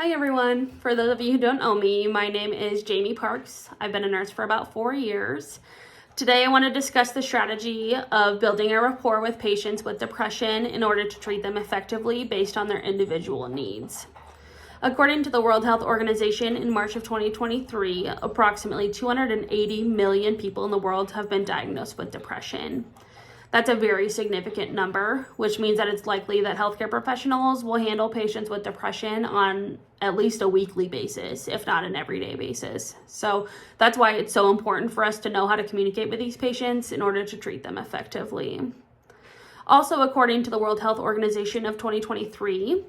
Hi everyone. For those of you who don't know me, my name is Jamie Parks. I've been a nurse for about 4 years. Today I want to discuss the strategy of building a rapport with patients with depression in order to treat them effectively based on their individual needs. According to the World Health Organization, in March of 2023, approximately 280 million people in the world have been diagnosed with depression. That's a very significant number, which means that it's likely that healthcare professionals will handle patients with depression on at least a weekly basis, if not an everyday basis. So that's why it's so important for us to know how to communicate with these patients in order to treat them effectively. Also, according to the World Health Organization of 2023,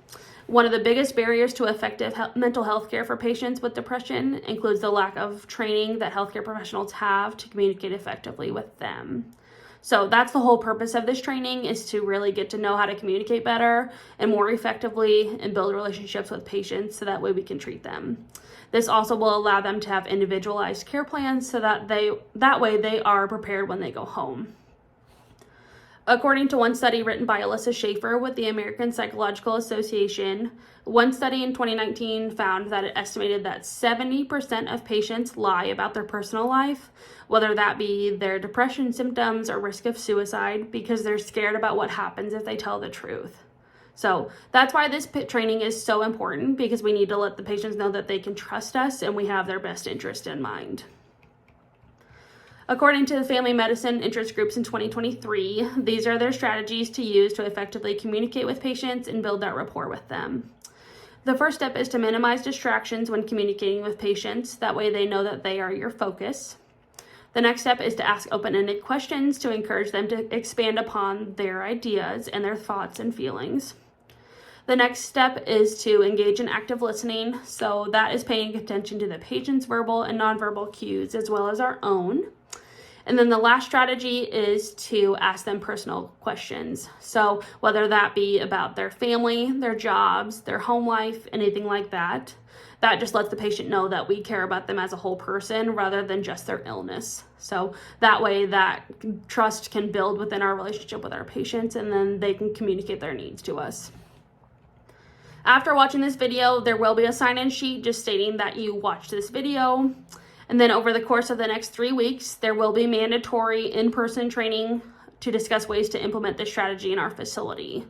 one of the biggest barriers to effective mental health care for patients with depression includes the lack of training that healthcare professionals have to communicate effectively with them. So that's the whole purpose of this training, is to really get to know how to communicate better and more effectively and build relationships with patients so that way we can treat them. This also will allow them to have individualized care plans so that way they are prepared when they go home. According to one study written by Alyssa Schaefer with the American Psychological Association, one study in 2019 found that it estimated that 70% of patients lie about their personal life, whether that be their depression symptoms or risk of suicide, because they're scared about what happens if they tell the truth. So that's why this training is so important, because we need to let the patients know that they can trust us and we have their best interest in mind. According to the family medicine interest groups in 2023, these are their strategies to use to effectively communicate with patients and build that rapport with them. The first step is to minimize distractions when communicating with patients. That way they know that they are your focus. The next step is to ask open-ended questions to encourage them to expand upon their ideas and their thoughts and feelings. The next step is to engage in active listening. So that is paying attention to the patient's verbal and nonverbal cues as well as our own. And then the last strategy is to ask them personal questions. So whether that be about their family, their jobs, their home life, anything like that, that just lets the patient know that we care about them as a whole person rather than just their illness. So that way that trust can build within our relationship with our patients, and then they can communicate their needs to us. After watching this video, there will be a sign-in sheet just stating that you watched this video. And then over the course of the next 3 weeks, there will be mandatory in-person training to discuss ways to implement this strategy in our facility.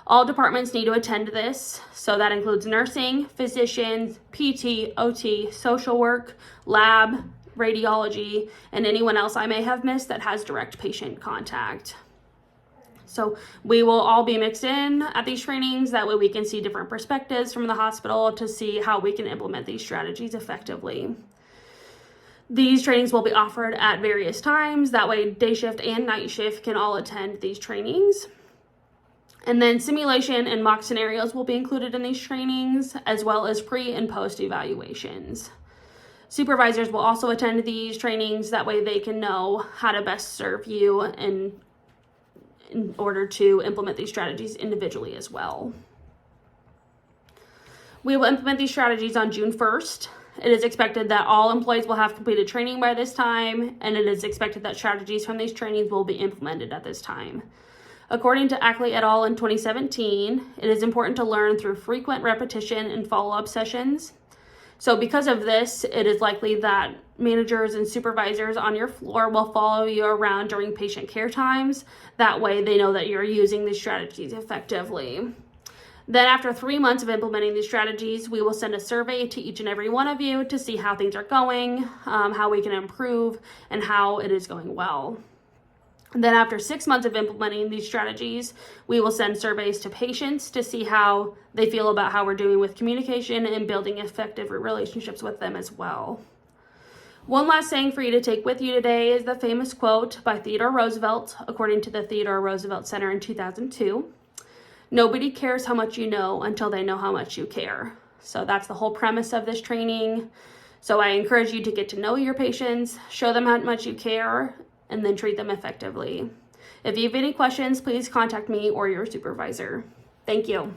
All departments need to attend this, so that includes nursing, physicians, PT, OT, social work, lab, radiology, and anyone else I may have missed that has direct patient contact. So we will all be mixed in at these trainings. That way we can see different perspectives from the hospital to see how we can implement these strategies effectively. These trainings will be offered at various times. That way day shift and night shift can all attend these trainings. And then simulation and mock scenarios will be included in these trainings, as well as pre and post evaluations. Supervisors will also attend these trainings. That way they can know how to best serve you in order to implement these strategies individually as well. We will implement these strategies on June 1st. It is expected that all employees will have completed training by this time, and it is expected that strategies from these trainings will be implemented at this time. According to Ackley et al. In 2017, it is important to learn through frequent repetition and follow-up sessions. So because of this, it is likely that managers and supervisors on your floor will follow you around during patient care times. That way they know that you're using these strategies effectively. Then after 3 months of implementing these strategies, we will send a survey to each and every one of you to see how things are going, how we can improve, and how it is going well. And then after 6 months of implementing these strategies, we will send surveys to patients to see how they feel about how we're doing with communication and building effective relationships with them as well. One last saying for you to take with you today is the famous quote by Theodore Roosevelt, according to the Theodore Roosevelt Center in 2002. Nobody cares how much you know until they know how much you care. So that's the whole premise of this training. So I encourage you to get to know your patients, show them how much you care, and then treat them effectively. If you have any questions, please contact me or your supervisor. Thank you.